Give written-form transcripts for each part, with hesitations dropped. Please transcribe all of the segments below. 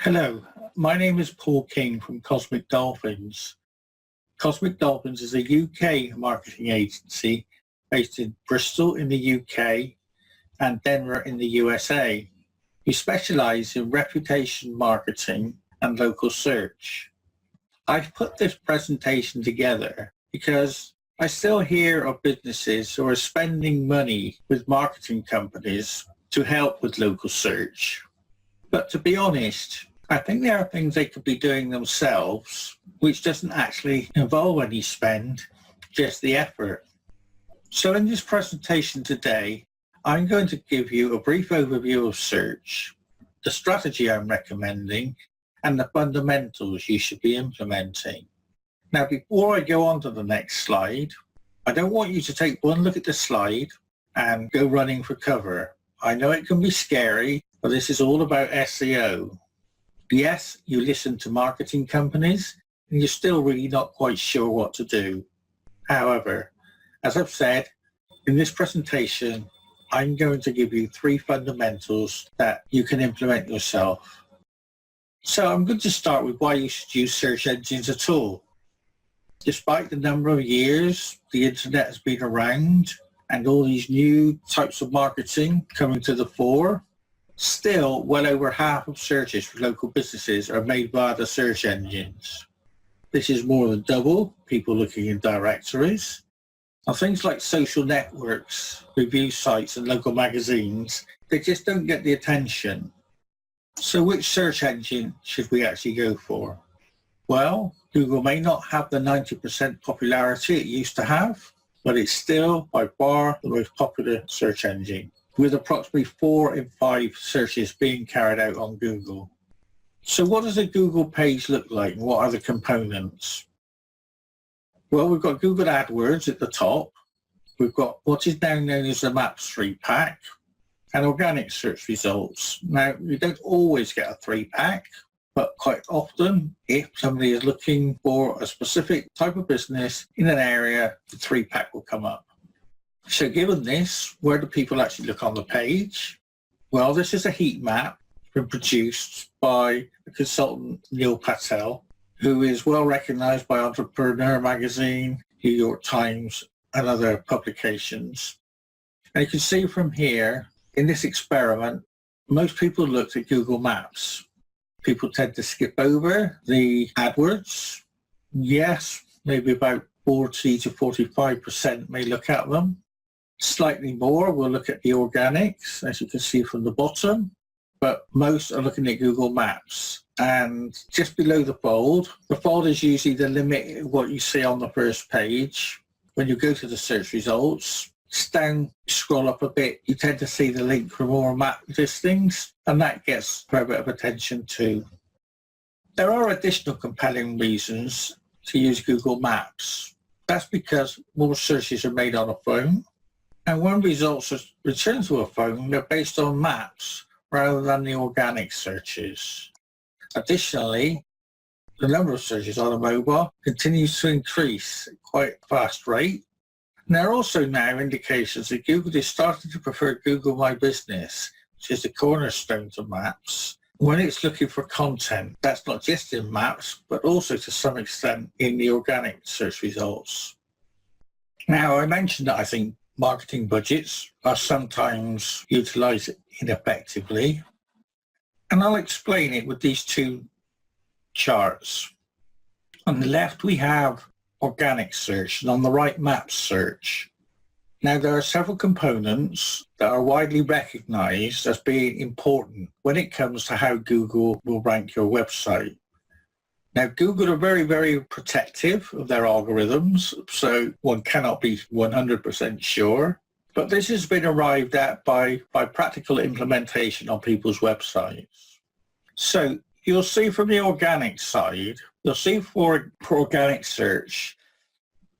Hello, my name is Paul King from Cosmic Dolphins. Cosmic Dolphins is a UK marketing agency based in Bristol in the UK and Denver in the USA. We specialise in reputation marketing and local search. I've put this presentation together because I still hear of businesses who are spending money with marketing companies to help with local search. But to be honest, I think there are things they could be doing themselves which doesn't actually involve any spend, just the effort. So in this presentation today, I'm going to give you a brief overview of search, the strategy I'm recommending, and the fundamentals you should be implementing. Now, before I go on to the next slide, I don't want you to take one look at the slide and go running for cover. I know it can be scary, but this is all about SEO. Yes, you listen to marketing companies and you're still really not quite sure what to do. However, as I've said, in this presentation, I'm going to give you 3 fundamentals that you can implement yourself. So I'm going to start with why you should use search engines at all. Despite the number of years the internet has been around and all these new types of marketing coming to the fore, still well over half of searches for local businesses are made via the search engines. This is more than double people looking in directories. And things like social networks, review sites and local magazines, they just don't get the attention. So which search engine should we actually go for? Well, Google may not have the 90% popularity it used to have, but it's still by far the most popular search engine, with approximately 4 in 5 searches being carried out on Google. So what does a Google page look like and what are the components? Well, we've got Google AdWords at the top. We've got what is now known as the Maps 3-pack and organic search results. Now, you don't always get a 3-pack, but quite often, if somebody is looking for a specific type of business in an area, the 3-pack will come up. So given this, where do people actually look on the page? Well, this is a heat map been produced by a consultant, Neil Patel, who is well recognized by Entrepreneur Magazine, New York Times, and other publications. And you can see from here, in this experiment, most people looked at Google Maps. People tend to skip over the AdWords. Yes, maybe about 40 to 45% may look at them. Slightly more will look at the organics, as you can see from the bottom, but most are looking at Google Maps. And just below the fold is usually the limit of what you see on the first page. When you go to the search results, down, scroll up a bit, you tend to see the link for more map listings, and that gets quite a bit of attention too. There are additional compelling reasons to use Google Maps. That's because more searches are made on a phone, and when results are returned to a phone, they're based on maps rather than the organic searches. Additionally, the number of searches on a mobile continues to increase at quite a fast rate. And there are also now indications that Google is starting to prefer Google My Business, which is the cornerstone to Maps, when it's looking for content that's not just in Maps, but also to some extent in the organic search results. Now, I mentioned that I think marketing budgets are sometimes utilised ineffectively, and I'll explain it with these 2 charts. On the left, we have organic search, and on the right, map search. Now, there are several components that are widely recognized as being important when it comes to how Google will rank your website. Now, Google are very, very protective of their algorithms, so one cannot be 100% sure. But this has been arrived at by practical implementation on people's websites. So you'll see from the organic side, you'll see for organic search,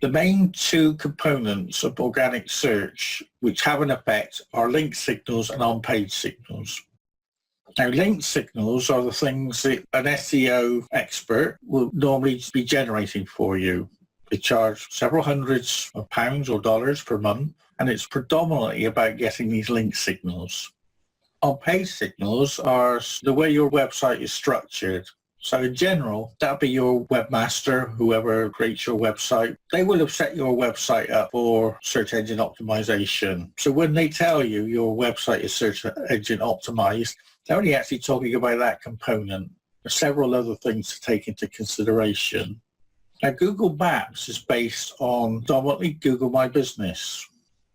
the main 2 components of organic search which have an effect are link signals and on-page signals. Now, link signals are the things that an SEO expert will normally be generating for you. They charge several hundreds of pounds or dollars per month, and it's predominantly about getting these link signals. On-page signals are the way your website is structured. So in general, that'll be your webmaster, whoever creates your website. They will have set your website up for search engine optimization. So when they tell you your website is search engine optimized, they're only actually talking about that component. There are several other things to take into consideration. Now, Google Maps is based on predominantly Google My Business.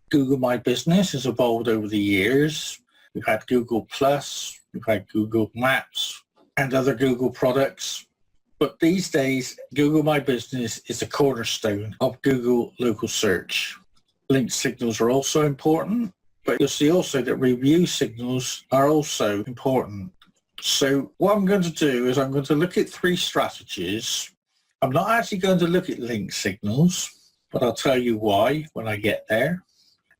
Google My Business has evolved over the years. We've had Google Plus, we've had Google Maps, and other Google products. But these days, Google My Business is the cornerstone of Google local search. Link signals are also important, but you'll see also that review signals are also important. So what I'm going to do is I'm going to look at 3 strategies. I'm not actually going to look at link signals, but I'll tell you why when I get there.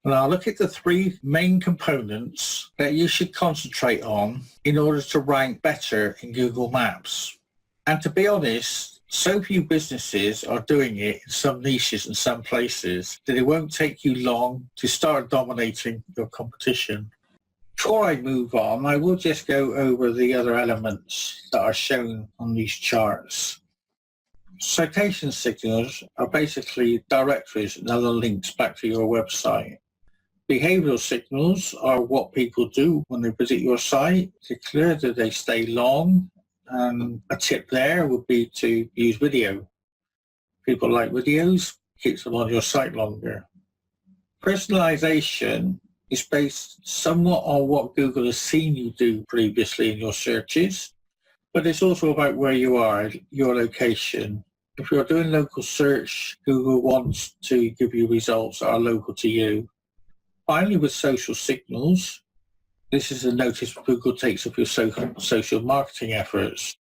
And I'll look at the 3 main components that you should concentrate on in order to rank better in Google Maps. And to be honest, so few businesses are doing it in some niches and some places that it won't take you long to start dominating your competition. Before I move on, I will just go over the other elements that are shown on these charts. Citation signals are basically directories and other links back to your website. Behavioral signals are what people do when they visit your site. To clear that they stay long, and a tip there would be to use video. People like videos, keeps them on your site longer. Personalization is based somewhat on what Google has seen you do previously in your searches, but it's also about where you are, your location. If you're doing local search, Google wants to give you results that are local to you. Finally, with social signals, this is a notice Google takes of your social marketing efforts.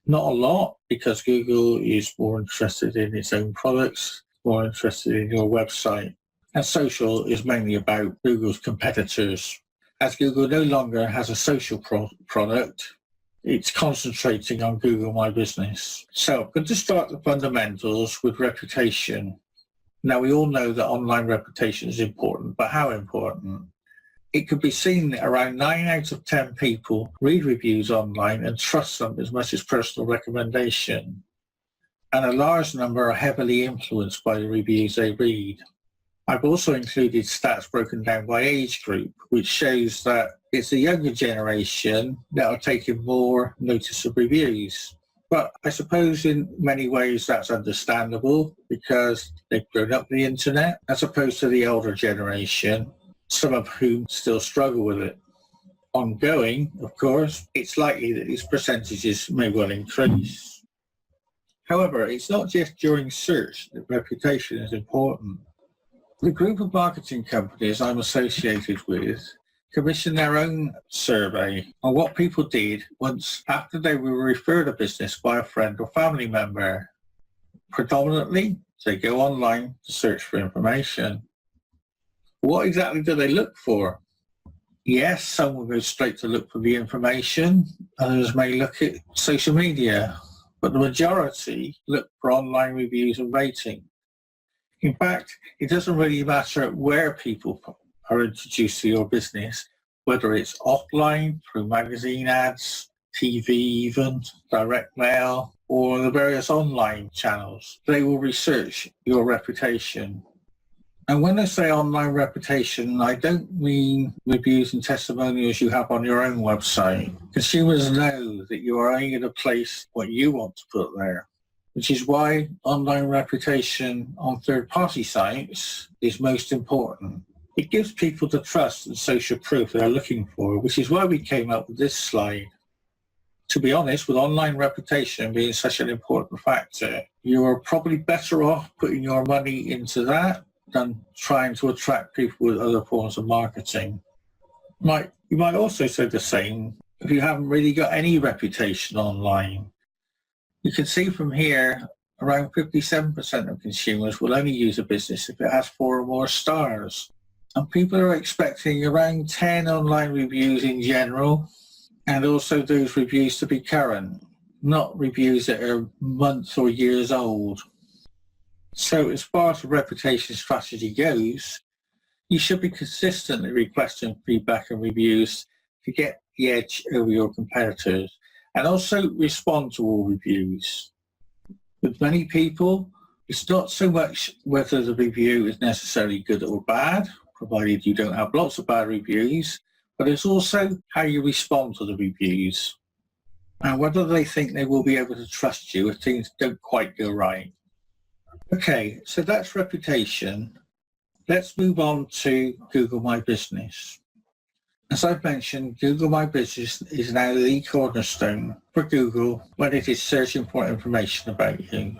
Not a lot, because Google is more interested in its own products, more interested in your website. And social is mainly about Google's competitors. As Google no longer has a social product, it's concentrating on Google My Business. So I'm going to start the fundamentals with reputation. Now, we all know that online reputation is important, but how important? It could be seen that around 9 out of 10 people read reviews online and trust them as much as personal recommendation. And a large number are heavily influenced by the reviews they read. I've also included stats broken down by age group, which shows that it's the younger generation that are taking more notice of reviews. But I suppose in many ways that's understandable because they've grown up with the internet as opposed to the older generation, some of whom still struggle with it. Ongoing, of course, it's likely that these percentages may well increase. However, it's not just during search that reputation is important. The group of marketing companies I'm associated with commissioned their own survey on what people did once after they were referred a business by a friend or family member. Predominantly, they go online to search for information. What exactly do they look for? Yes, some will go straight to look for the information. Others may look at social media, but the majority look for online reviews and rating. In fact, it doesn't really matter where people are introduced to your business, whether it's offline, through magazine ads, TV even, direct mail, or the various online channels. They will research your reputation. And when I say online reputation, I don't mean reviews and testimonials you have on your own website. Consumers know that you are only going to place what you want to put there, which is why online reputation on third-party sites is most important. It gives people the trust and social proof they're looking for, which is why we came up with this slide. To be honest, with online reputation being such an important factor, you are probably better off putting your money into that than trying to attract people with other forms of marketing. You might also say the same if you haven't really got any reputation online. You can see from here, around 57% of consumers will only use a business if it has 4 or more stars. And people are expecting around 10 online reviews in general, and also those reviews to be current, not reviews that are months or years old. So as far as the reputation strategy goes, you should be consistently requesting feedback and reviews to get the edge over your competitors, and also respond to all reviews. With many people, it's not so much whether the review is necessarily good or bad, provided you don't have lots of bad reviews, but it's also how you respond to the reviews and whether they think they will be able to trust you if things don't quite go right. Okay, so that's reputation. Let's move on to Google My Business. As I've mentioned, Google My Business is now the cornerstone for Google when it is searching for information about you.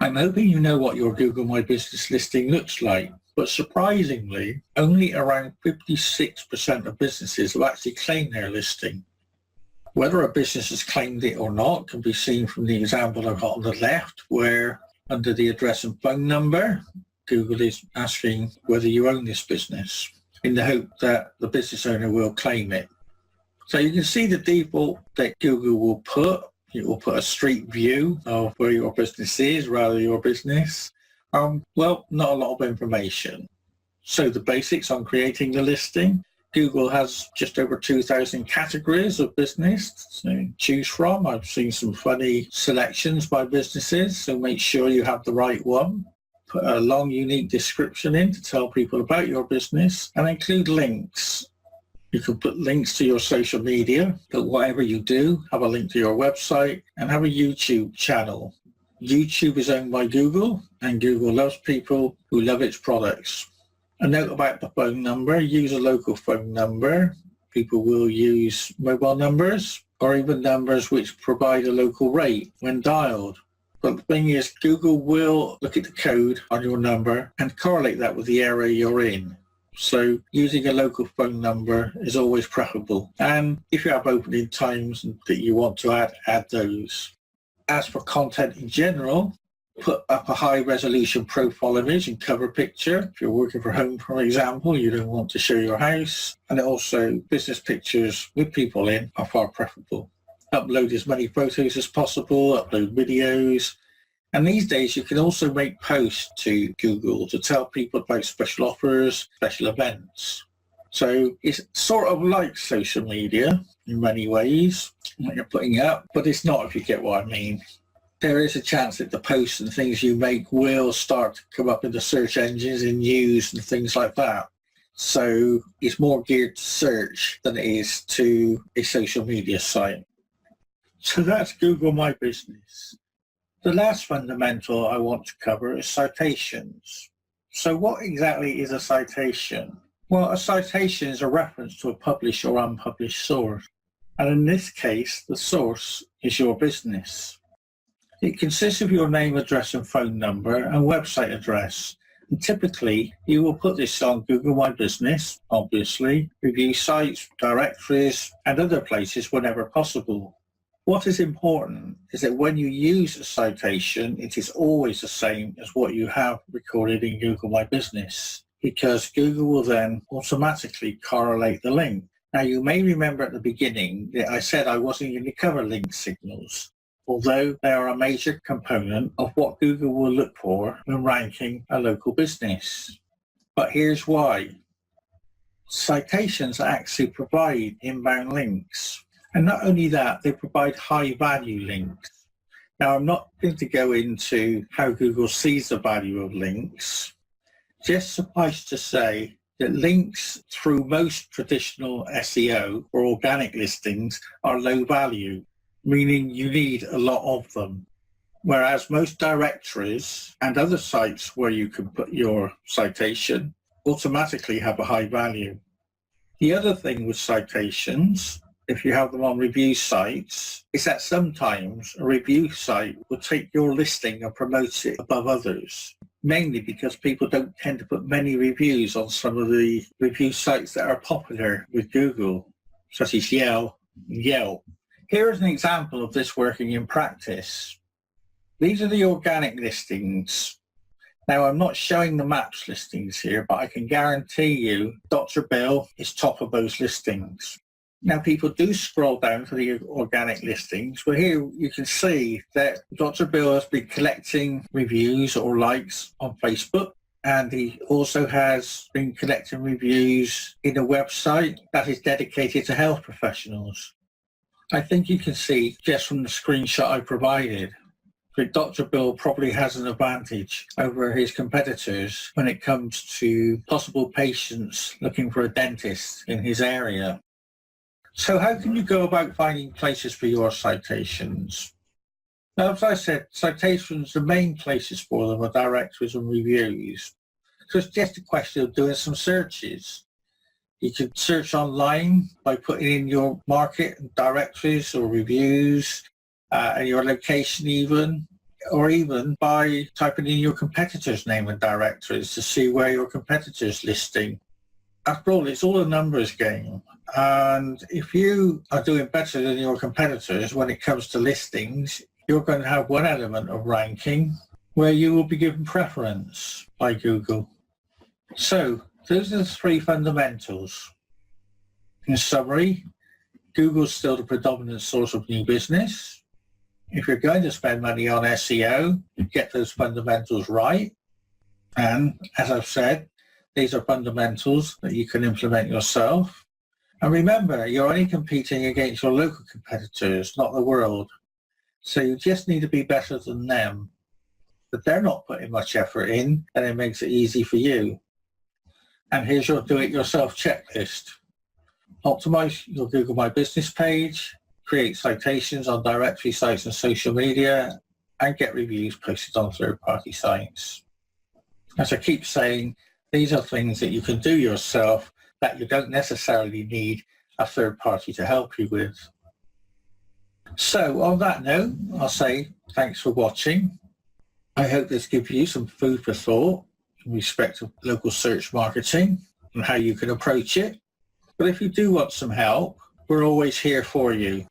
I'm hoping you know what your Google My Business listing looks like, but surprisingly, only around 56% of businesses have actually claimed their listing. Whether a business has claimed it or not can be seen from the example I've got on the left, where under the address and phone number, Google is asking whether you own this business in the hope that the business owner will claim it. So you can see the default that Google will put. It will put a street view of where your business is rather than your business. Well, not a lot of information. So the basics on creating the listing. Google has just over 2,000 categories of business to choose from. I've seen some funny selections by businesses, so make sure you have the right one. Put a long, unique description in to tell people about your business, and include links. You can put links to your social media, but whatever you do, have a link to your website, and have a YouTube channel. YouTube is owned by Google, and Google loves people who love its products. A note about the phone number: use a local phone number. People will use mobile numbers or even numbers which provide a local rate when dialed. But the thing is, Google will look at the code on your number and correlate that with the area you're in. So using a local phone number is always preferable. And if you have opening times that you want to add those. As for content in general, put up a high-resolution profile image and cover picture. If you're working from home, for example, you don't want to show your house. And also, business pictures with people in are far preferable. Upload as many photos as possible, upload videos. And these days, you can also make posts to Google to tell people about special offers, special events. So it's sort of like social media in many ways, what you're putting up, but it's not, if you get what I mean. There is a chance that the posts and things you make will start to come up in the search engines, in news and things like that. So it's more geared to search than it is to a social media site. So that's Google My Business. The last fundamental I want to cover is citations. So what exactly is a citation? Well, a citation is a reference to a published or unpublished source. And in this case, the source is your business. It consists of your name, address and phone number and website address. And typically, you will put this on Google My Business, obviously, review sites, directories and other places whenever possible. What is important is that when you use a citation, it is always the same as what you have recorded in Google My Business, because Google will then automatically correlate the link. Now, you may remember at the beginning that I said I wasn't going to cover link signals, although they are a major component of what Google will look for when ranking a local business. But here's why. Citations actually provide inbound links. And not only that, they provide high-value links. Now, I'm not going to go into how Google sees the value of links. Just suffice to say that links through most traditional SEO or organic listings are low value, meaning you need a lot of them. Whereas most directories and other sites where you can put your citation automatically have a high value. The other thing with citations, if you have them on review sites, is that sometimes a review site will take your listing and promote it above others, mainly because people don't tend to put many reviews on some of the review sites that are popular with Google, such as Yelp. Here is an example of this working in practice. These are the organic listings. Now, I'm not showing the maps listings here, but I can guarantee you Dr. Bill is top of those listings. Now, people do scroll down to the organic listings, but here you can see that Dr. Bill has been collecting reviews or likes on Facebook, And he also has been collecting reviews in a website that is dedicated to health professionals. I think you can see just from the screenshot I provided that Dr. Bill probably has an advantage over his competitors when it comes to possible patients looking for a dentist in his area. So how can you go about finding places for your citations? Now, as I said, citations, the main places for them are directories and reviews. So it's just a question of doing some searches. You could search online by putting in your market and directories or reviews, and your location even, or even by typing in your competitor's name and directories to see where your competitor's listing. After all, it's all a numbers game. And if you are doing better than your competitors when it comes to listings, you're going to have one element of ranking where you will be given preference by Google. So those are the three fundamentals. In summary, Google's still the predominant source of new business. If you're going to spend money on SEO, you get those fundamentals right. And as I've said, these are fundamentals that you can implement yourself. And remember, you're only competing against your local competitors, not the world. So you just need to be better than them. But they're not putting much effort in, and it makes it easy for you. And here's your do-it-yourself checklist. Optimize your Google My Business page, create citations on directory sites and social media, and get reviews posted on third-party sites. As I keep saying, these are things that you can do yourself that you don't necessarily need a third party to help you with. So on that note, I'll say thanks for watching. I hope this gives you some food for thought in respect to local search marketing and how you can approach it. But if you do want some help, we're always here for you.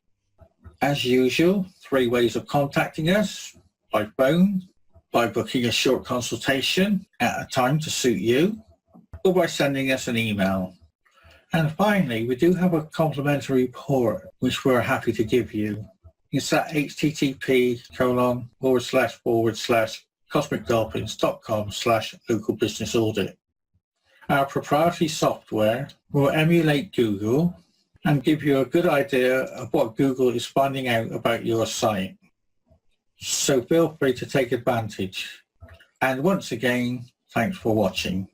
As usual, 3 ways of contacting us: by phone, by booking a short consultation at a time to suit you, or by sending us an email. And finally, we do have a complimentary report which we're happy to give you. It's at http://cosmicdolphins.com/local business audit. Our proprietary software will emulate Google and give you a good idea of what Google is finding out about your site. So feel free to take advantage. And once again, thanks for watching.